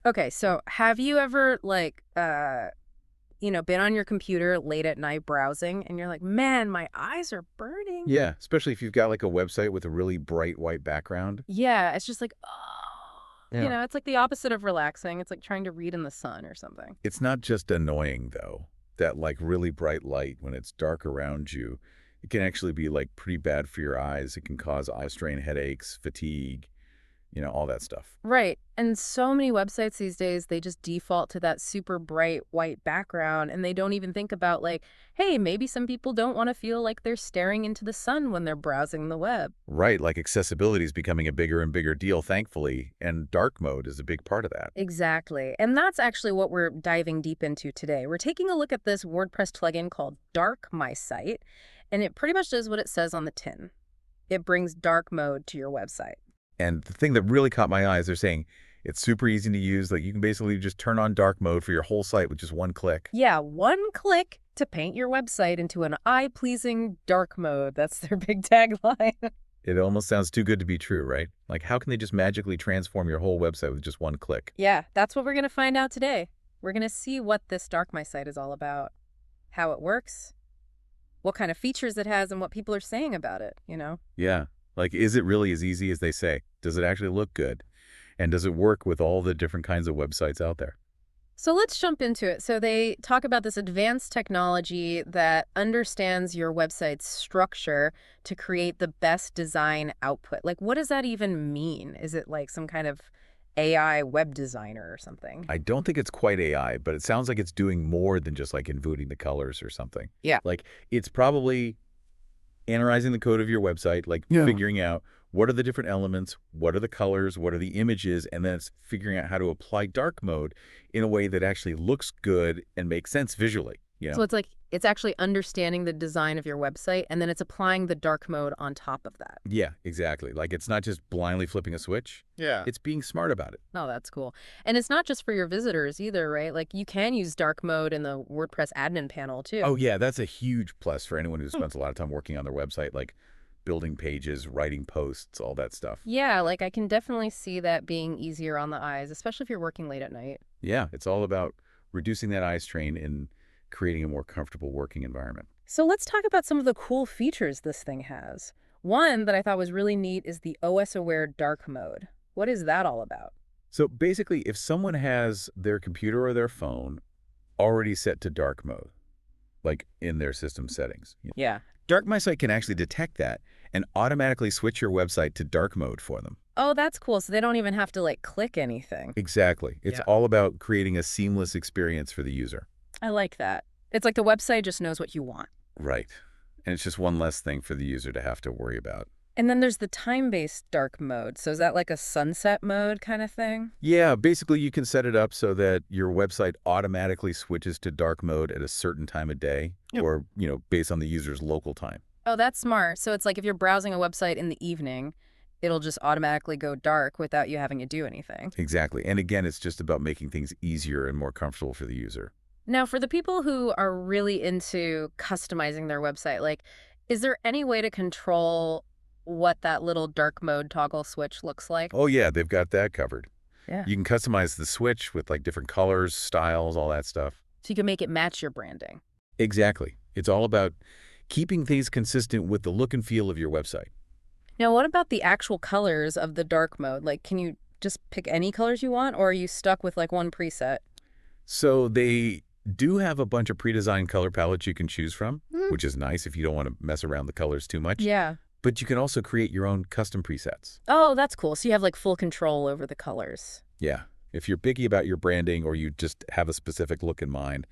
Okay, so have you ever been on your computer late at night browsing and you're like, "Man, my eyes are burning." Yeah, especially if you've got like a website with a really bright white background. Yeah, it's just like, oh, Yeah. it's like the opposite of relaxing. It's like trying to read in the sun or something. It's not just annoying though. That like really bright light when it's dark around you, it can actually be like pretty bad for your eyes. It can cause eye strain, headaches, fatigue, all that stuff. Right. And so many websites these days, they just default to that super bright white background and they don't even think about like, hey, maybe some people don't want to feel like they're staring into the sun when they're browsing the web. Right, like accessibility is becoming a bigger and bigger deal, thankfully, and dark mode is a big part of that. Exactly. And that's actually what we're diving deep into today. We're taking a look at this WordPress plugin called DarkMySite, and it pretty much does what it says on the tin. It brings dark mode to your website. And the thing that really caught my eye is they're saying it's super easy to use. Like you can basically just turn on dark mode for your whole site with just one click. Yeah, one click to paint your website into an eye-pleasing dark mode. That's their big tagline. It almost sounds too good to be true, right? Like how can they just magically transform your whole website with just one click? Yeah, that's what we're going to find out today. We're going to see what this DarkMySite is all about, how it works, what kind of features it has, and what people are saying about it. Yeah. Like, is it really as easy as they say? Does it actually look good? And does it work with all the different kinds of websites out there? So let's jump into it. So they talk about this advanced technology that understands your website's structure to create the best design output. Like, what does that even mean? Is it like some kind of AI web designer or something? I don't think it's quite AI, but it sounds like it's doing more than just like inputting the colors or something. Yeah. Like it's probably analyzing the code of your website, like Yeah. figuring out what are the different elements, what are the colors, what are the images, and then it's figuring out how to apply dark mode in a way that actually looks good and makes sense visually. So it's like it's actually understanding the design of your website and then it's applying the dark mode on top of that. Yeah, exactly. Like it's not just blindly flipping a switch. Yeah. It's being smart about it. Oh, that's cool. And it's not just for your visitors either, right? Like you can use dark mode in the WordPress admin panel too. Oh yeah, that's a huge plus for anyone who spends a lot of time working on their website, like building pages, writing posts, all that stuff. Yeah, like I can definitely see that being easier on the eyes, especially if you're working late at night. Yeah, it's all about reducing that eye strain and creating a more comfortable working environment. So let's talk about some of the cool features this thing has. One that I thought was really neat is the OS aware dark mode. What is that all about? So basically, if someone has their computer or their phone already set to dark mode, like in their system settings, Yeah. DarkMySite can actually detect that and automatically switch your website to dark mode for them. Oh, that's cool. So they don't even have to like click anything. Exactly. It's Yeah. all about creating a seamless experience for the user. I like that. It's like the website just knows what you want. Right. And it's just one less thing for the user to have to worry about. And then there's the time-based dark mode. So is that like a sunset mode kind of thing? Yeah, basically you can set it up so that your website automatically switches to dark mode at a certain time of day Yep. or, based on the user's local time. Oh, that's smart. So it's like if you're browsing a website in the evening, it'll just automatically go dark without you having to do anything. Exactly. And again, it's just about making things easier and more comfortable for the user. Now, for the people who are really into customizing their website, like, is there any way to control what that little dark mode toggle switch looks like? Oh yeah, they've got that covered. Yeah. You can customize the switch with like different colors, styles, all that stuff. So you can make it match your branding. Exactly. It's all about keeping things consistent with the look and feel of your website. Now, what about the actual colors of the dark mode? Like, can you just pick any colors you want, or are you stuck with like one preset? So they do have a bunch of pre-designed color palettes you can choose from, Mm. which is nice if you don't want to mess around the colors too much. Yeah. But you can also create your own custom presets. Oh, that's cool. So you have like full control over the colors. Yeah. If you're picky about your branding or you just have a specific look in mind,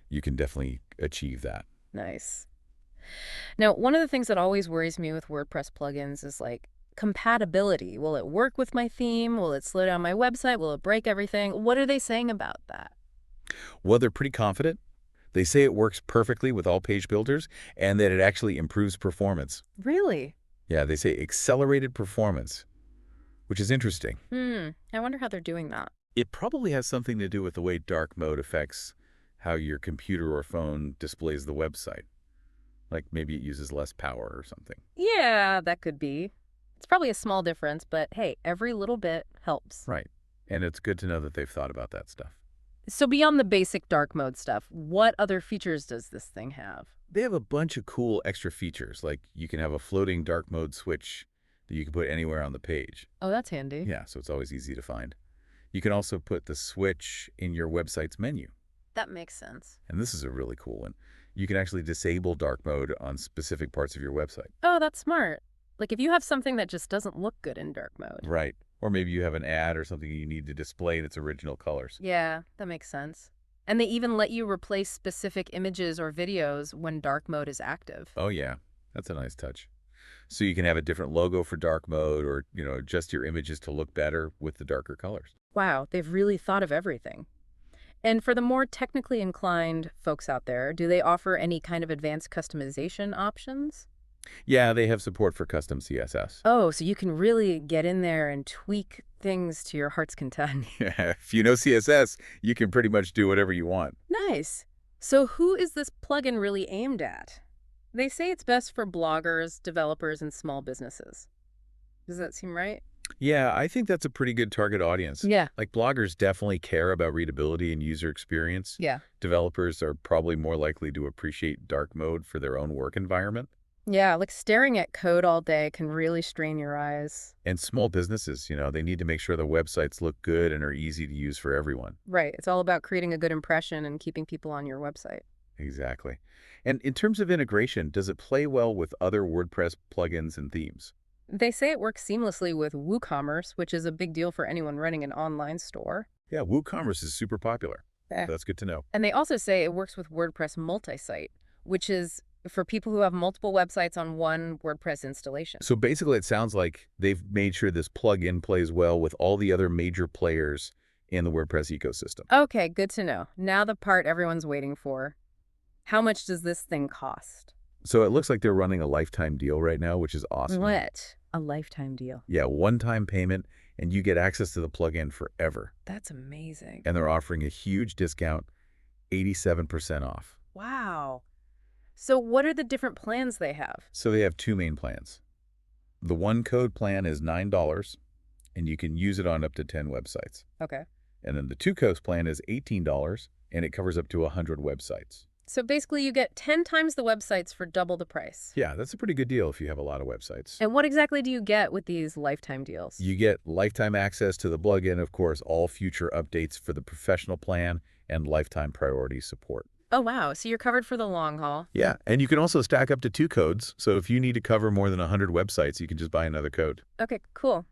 you can definitely achieve that. Nice. Now, one of the things that always worries me with WordPress plugins is like compatibility. Will it work with my theme? Will it slow down my website? Will it break everything? What are they saying about that? Well, they're pretty confident. They say it works perfectly with all page builders and that it actually improves performance. Really? Yeah, they say accelerated performance, which is interesting. I wonder how they're doing that. It probably has something to do with the way dark mode affects how your computer or phone displays the website. Like maybe it uses less power or something. Yeah, that could be. It's probably a small difference, but hey, every little bit helps. Right. And it's good to know that they've thought about that stuff. So beyond the basic dark mode stuff, what other features does this thing have? They have a bunch of cool extra features, like you can have a floating dark mode switch that you can put anywhere on the page. Oh, that's handy. Yeah, so it's always easy to find. You can also put the switch in your website's menu. That makes sense. And this is a really cool one. You can actually disable dark mode on specific parts of your website. Oh, that's smart. Like if you have something that just doesn't look good in dark mode. Right. Or maybe you have an ad or something you need to display in its original colors. Yeah, that makes sense. And they even let you replace specific images or videos when dark mode is active. Oh, yeah. That's a nice touch. So you can have a different logo for dark mode or, adjust your images to look better with the darker colors. Wow, they've really thought of everything. And for the more technically inclined folks out there, do they offer any kind of advanced customization options? Yeah, they have support for custom CSS. Oh, so you can really get in there and tweak things to your heart's content. Yeah, if you know CSS, you can pretty much do whatever you want. Nice. So who is this plugin really aimed at? They say it's best for bloggers, developers, and small businesses. Does that seem right? Yeah, I think that's a pretty good target audience. Yeah. Like bloggers definitely care about readability and user experience. Yeah. Developers are probably more likely to appreciate dark mode for their own work environment. Yeah, like staring at code all day can really strain your eyes. And small businesses, they need to make sure their websites look good and are easy to use for everyone. Right. It's all about creating a good impression and keeping people on your website. Exactly. And in terms of integration, does it play well with other WordPress plugins and themes? They say it works seamlessly with WooCommerce, which is a big deal for anyone running an online store. Yeah, WooCommerce is super popular. Yeah. That's good to know. And they also say it works with WordPress multi-site, which is for people who have multiple websites on one WordPress installation. So basically, it sounds like they've made sure this plugin plays well with all the other major players in the WordPress ecosystem. Okay, good to know. Now the part everyone's waiting for. How much does this thing cost? So it looks like they're running a lifetime deal right now, which is awesome. What? A lifetime deal. Yeah, one-time payment, and you get access to the plugin forever. That's amazing. And they're offering a huge discount, 87% off. Wow. So what are the different plans they have? So they have two main plans. The one code plan is $9, and you can use it on up to 10 websites. Okay. And then the two codes plan is $18, and it covers up to 100 websites. So basically you get 10 times the websites for double the price. Yeah, that's a pretty good deal if you have a lot of websites. And what exactly do you get with these lifetime deals? You get lifetime access to the plugin, of course, all future updates for the professional plan, and lifetime priority support. Oh, wow. So you're covered for the long haul. Yeah, and you can also stack up to 2 codes. So if you need to cover more than 100 websites, you can just buy another code. Okay, cool.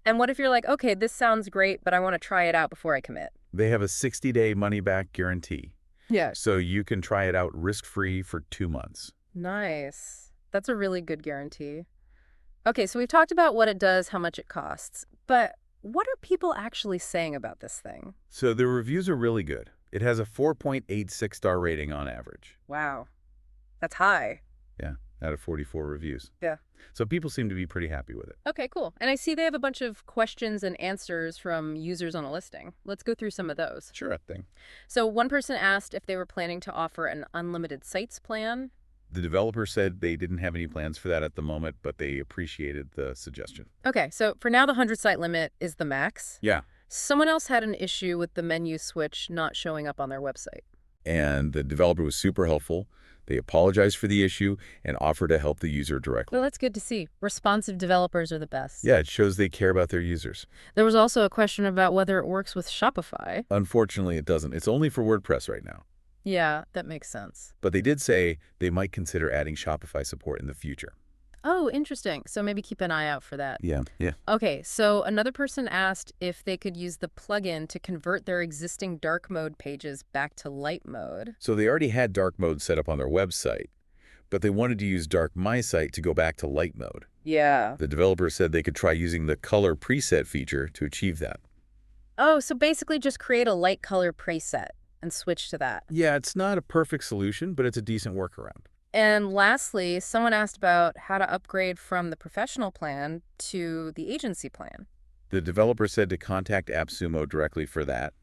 And what if you're like, okay, this sounds great, but I want to try it out before I commit? They have a 60-day money-back guarantee. Yeah. So you can try it out risk-free for 2 months. Nice. That's a really good guarantee. Okay, so we've talked about what it does, how much it costs, but what are people actually saying about this thing? So the reviews are really good. It has a 4.86 star rating on average. Wow. That's high. Yeah, out of 44 reviews. Yeah. So people seem to be pretty happy with it. Okay, cool. And I see they have a bunch of questions and answers from users on a listing. Let's go through some of those. Sure thing. So one person asked if they were planning to offer an unlimited sites plan. The developer said they didn't have any plans for that at the moment, but they appreciated the suggestion. Okay, so for now, the 100 site limit is the max. Yeah. Someone else had an issue with the menu switch not showing up on their website. And the developer was super helpful. They apologized for the issue and offered to help the user directly. Well, that's good to see. Responsive developers are the best. Yeah, it shows they care about their users. There was also a question about whether it works with Shopify. Unfortunately, it doesn't. It's only for WordPress right now. Yeah, that makes sense. But they did say they might consider adding Shopify support in the future. Oh, interesting. So maybe keep an eye out for that. Yeah. Okay, so another person asked if they could use the plugin to convert their existing dark mode pages back to light mode. So they already had dark mode set up on their website, but they wanted to use DarkMySite to go back to light mode. Yeah. The developer said they could try using the color preset feature to achieve that. Oh, so basically just create a light color preset and switch to that. Yeah, it's not a perfect solution, but it's a decent workaround. And lastly, someone asked about how to upgrade from the professional plan to the agency plan. The developer said to contact AppSumo directly for that,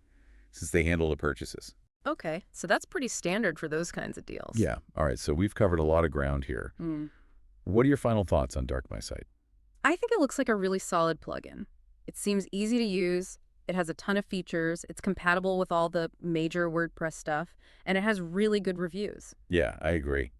since they handle the purchases. Okay, so that's pretty standard for those kinds of deals. Yeah. All right, so we've covered a lot of ground here. What are your final thoughts on DarkMySite? I think it looks like a really solid plugin. It seems easy to use, It has a ton of features, it's compatible with all the major WordPress stuff, and it has really good reviews. Yeah, I agree.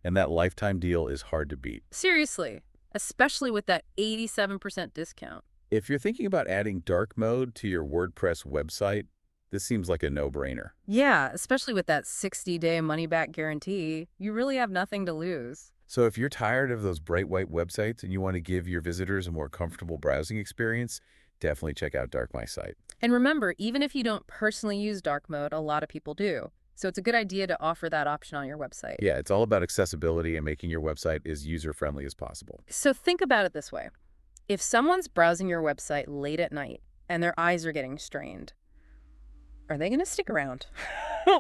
And that lifetime deal is hard to beat. Seriously, especially with that 87% discount. If you're thinking about adding dark mode to your WordPress website, this seems like a no-brainer. Yeah, especially with that 60-day money-back guarantee, you really have nothing to lose. So if you're tired of those bright white websites and you want to give your visitors a more comfortable browsing experience, definitely check out DarkMySite. And remember, even if you don't personally use dark mode, a lot of people do. So it's a good idea to offer that option on your website. Yeah, it's all about accessibility and making your website as user-friendly as possible. So think about it this way. If someone's browsing your website late at night and their eyes are getting strained, are they going to stick around?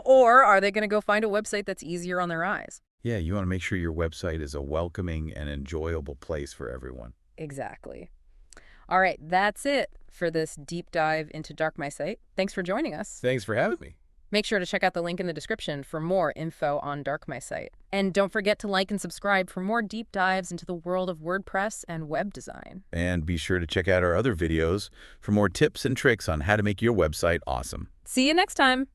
Or are they going to go find a website that's easier on their eyes? Yeah, you want to make sure your website is a welcoming and enjoyable place for everyone. Exactly. All right, that's it for this deep dive into DarkMySite. Thanks for joining us. Thanks for having me. Make sure to check out the link in the description for more info on DarkMySite. And don't forget to like and subscribe for more deep dives into the world of WordPress and web design. And be sure to check out our other videos for more tips and tricks on how to make your website awesome. See you next time.